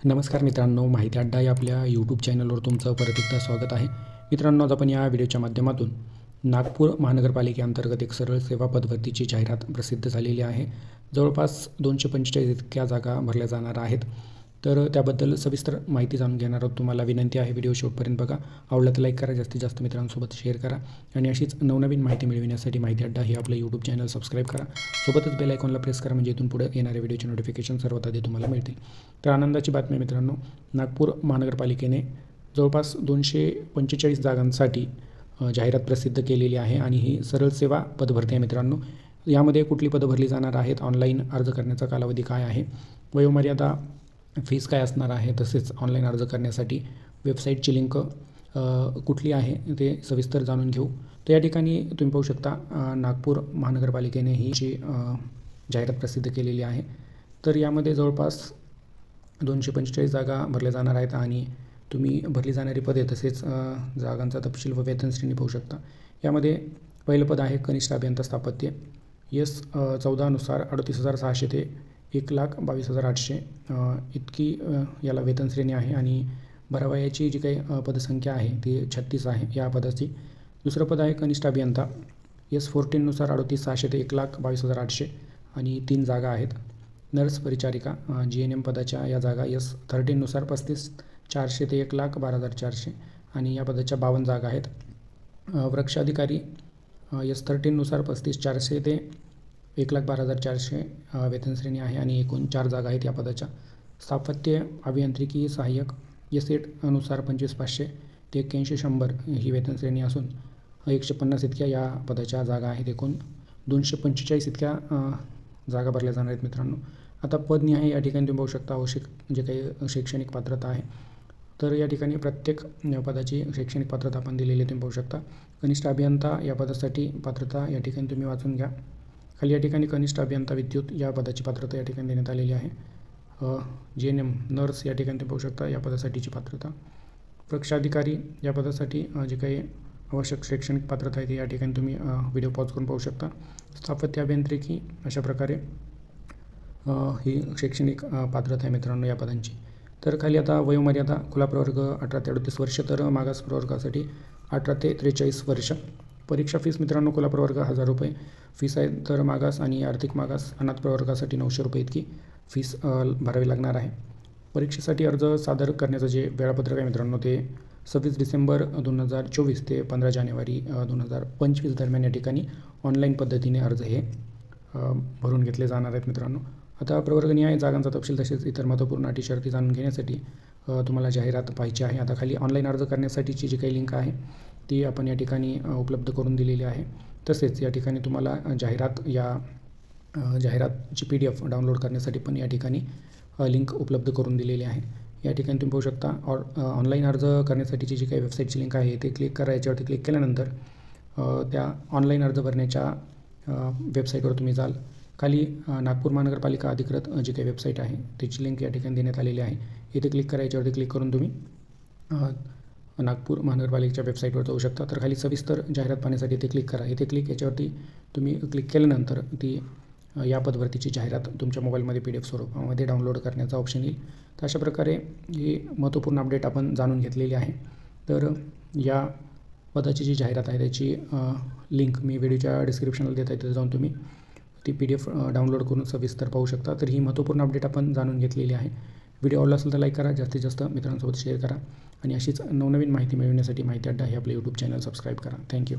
नमस्कार मित्रांनो, माहिती अड्डा या आपल्या यूट्यूब चॅनलवर तुमचं परत एकदा स्वागत आहे. मित्रांनो, आज आपण या व्हिडिओच्या माध्यमातून नागपूर महानगरपालिकेअंतर्गत एक सरळ सेवा पदभरतीची जाहिरात प्रसिद्ध झालेली आहे. जवळपास 245 इतक्या जागा भरल्या जाणार आहेत. तर त्याबद्दल सविस्तर माहिती जाणून घेणार आहोत. तुम्हाला विनंती आहे, व्हिडिओ शेवटपर्यंत बघा. आवडलं तर लाईक करा, जास्तीत जास्त मित्रांसोबत शेअर करा आणि अशीच नवनवीन माहिती मिळविण्यासाठी माहिती अड्डा हे आपलं यूट्यूब चॅनल सबस्क्राईब करा. सोबतच बेल आयकॉनला प्रेस करा, म्हणजे इथून पुढे येणाऱ्या व्हिडिओचे नोटिफिकेशन सर्वात आधी तुम्हाला मिळतील. तर आनंदाची बातमी मित्रांनो, नागपूर महानगरपालिकेने जवळपास 245 जागांसाठी जाहिरात प्रसिद्ध केलेली आहे आणि ही सरळ सेवा पदभरती आहे मित्रांनो. यामध्ये कुठली पदं भरली जाणार आहेत, ऑनलाईन अर्ज करण्याचा कालावधी काय आहे, वयोमर्यादा, फीस काय असणार आहे, तसेच ऑनलाईन अर्ज करण्यासाठी वेबसाईटची लिंक कुठली आहे ते सविस्तर जाणून घेऊ. तर या ठिकाणी तुम्ही पाहू शकता, नागपूर महानगरपालिकेने ही जाहिरात प्रसिद्ध केलेली आहे. तर यामध्ये जवळपास 245 जागा भरल्या जाणार आहेत आणि तुम्ही भरली जाणारी पदे तसेच जागांचा तपशील व वेतन श्रेणी पाहू शकता. यामध्ये पहिलं पद आहे कनिष्ठ अभियंता स्थापत्य. यस 14 नुसार 38,600 ते 1,22,800 इतकी याला वेतन श्रेणी आहे आणि भरावयाची जी काही पदसंख्या आहे ती 36 आहे या पदाची. दुसरं पद आहे कनिष्ठ अभियंता. यस 14 नुसार 38,600 ते 1,22,800 आणि 3 जागा आहेत. नर्स परिचारिका GNM पदाच्या या जागा यस 13 नुसार 35,400 ते 1,12,400 आणि या पदाच्या 52 जागा आहेत. वृक्षाधिकारी यस 13 नुसार 35,400 ते 1,12,400 वेतन श्रेणी आहे आणि एकूण 4 जागा आहेत या पदाच्या. स्थापत्य अभियांत्रिकी सहाय्यक यस 8 नुसार 25,500 ते 81,100 ही वेतन श्रेणी असून 150 इतक्या या पदाच्या जागा आहेत. एकूण 245 इतक्या जागा भरल्या जाणार आहेत मित्रांनो. आता पदनिहाय या ठिकाणी तुम्ही पाहू शकता आवश्यक जे काही शैक्षणिक पात्रता आहे. तर या ठिकाणी प्रत्येक पदाची शैक्षणिक पात्रता आपण दिलेली तुम्ही पाहू शकता. कनिष्ठ अभियंता या पदासाठी पात्रता या ठिकाणी तुम्ही वाचून घ्या. खाली या ठिकाणी कनिष्ठ अभियंता विद्युत या पदाची पात्रता या ठिकाणी देण्यात आलेली आहे. GNM नर्स या ठिकाणी तुम्ही पाहू शकता या पदासाठीची पात्रता. वृक्षाधिकारी या पदासाठी जे काही आवश्यक शैक्षणिक पात्रता आहे ती या ठिकाणी तुम्ही व्हिडिओ पॉज करून पाहू शकता. स्थापत्य अभियांत्रिकी अशा प्रकारे ही शैक्षणिक पात्रता आहे मित्रांनो या पदांची. तर खाली आता वयोमर्यादा खुला प्रवर्ग 18 ते 38 वर्ष, तर मागास प्रवर्गासाठी 18 ते 43 वर्ष. परीक्षा फीस मित्रांनो, खुला प्रवर्ग 1,000 रुपये फीस आहे, तर मागास आणि आर्थिक मागास अनाथ प्रवर्गासाठी 900 रुपये इतकी फीस भरावी लागणार आहे. परीक्षेसाठी अर्ज सादर करण्याचं जे वेळापत्रक आहे मित्रांनो ते 26 डिसेंबर 2024 ते 15 जानेवारी 2025 दरम्यान या ठिकाणी ऑनलाईन पद्धतीने अर्ज हे भरून घेतले जाणार आहेत मित्रांनो. आता प्रवर्गनिहाय जागांचा तपशील तसेच इतर महत्त्वपूर्ण अटी शर्ती जाणून घेण्यासाठी तुम्हाला जाहिरात पाहिजे आहे. आता खाली ऑनलाईन अर्ज करण्यासाठीची जी काही लिंक आहे ती आपण या ठिकाणी उपलब्ध करून दिलेली आहे. तसेच या ठिकाणी तुम्हाला जाहिरातची PDF डाउनलोड करण्यासाठी पण या ठिकाणी लिंक उपलब्ध करून दिलेली आहे. या ठिकाणी तुम्ही पाहू शकता ऑनलाईन अर्ज करण्यासाठीची जी काही वेबसाईटची लिंक आहे ते क्लिक करा. याच्यावरती क्लिक केल्यानंतर त्या ऑनलाईन अर्ज भरण्याच्या वेबसाईटवर तुम्ही जाल. खाली नागपूर महानगरपालिका अधिकृत जी काही वेबसाईट आहे त्याची लिंक या ठिकाणी देण्यात आलेली आहे. इथे क्लिक करा. याच्यावरती क्लिक करून तुम्ही नागपूर महानगरपालिकेच्या वेबसाईटवर जाऊ शकता. तर खाली सविस्तर जाहिरात पाहण्यासाठी इथे क्लिक करा. इथे याच्यावरती तुम्ही क्लिक केल्यानंतर ती या पदभरतीची जाहिरात तुमच्या मोबाईलमध्ये PDF स्वरूपामध्ये डाउनलोड करण्याचा ऑप्शन येईल. तर अशा प्रकारे ही महत्त्वपूर्ण अपडेट आपण जाणून घेतलेली आहे. तर या पदाची जी जाहिरात आहे त्याची लिंक मी व्हिडिओच्या डिस्क्रिप्शनला देत आहे, तिथे जाऊन तुम्ही ती PDF डाउनलोड करून सविस्तर पाहू शकता. तर ही महत्त्वपूर्ण अपडेट आपण जाणून घेतलेली आहे. व्हिडिओ आवडला असेल तर लाईक करा, जास्तीत जास्त मित्रांसोबत शेअर करा आणि अशीच नवनवीन माहिती मिळवण्यासाठी माहिती अड्डा हे आपले यूट्यूब चॅनल सबस्क्राईब करा. थँक्यू.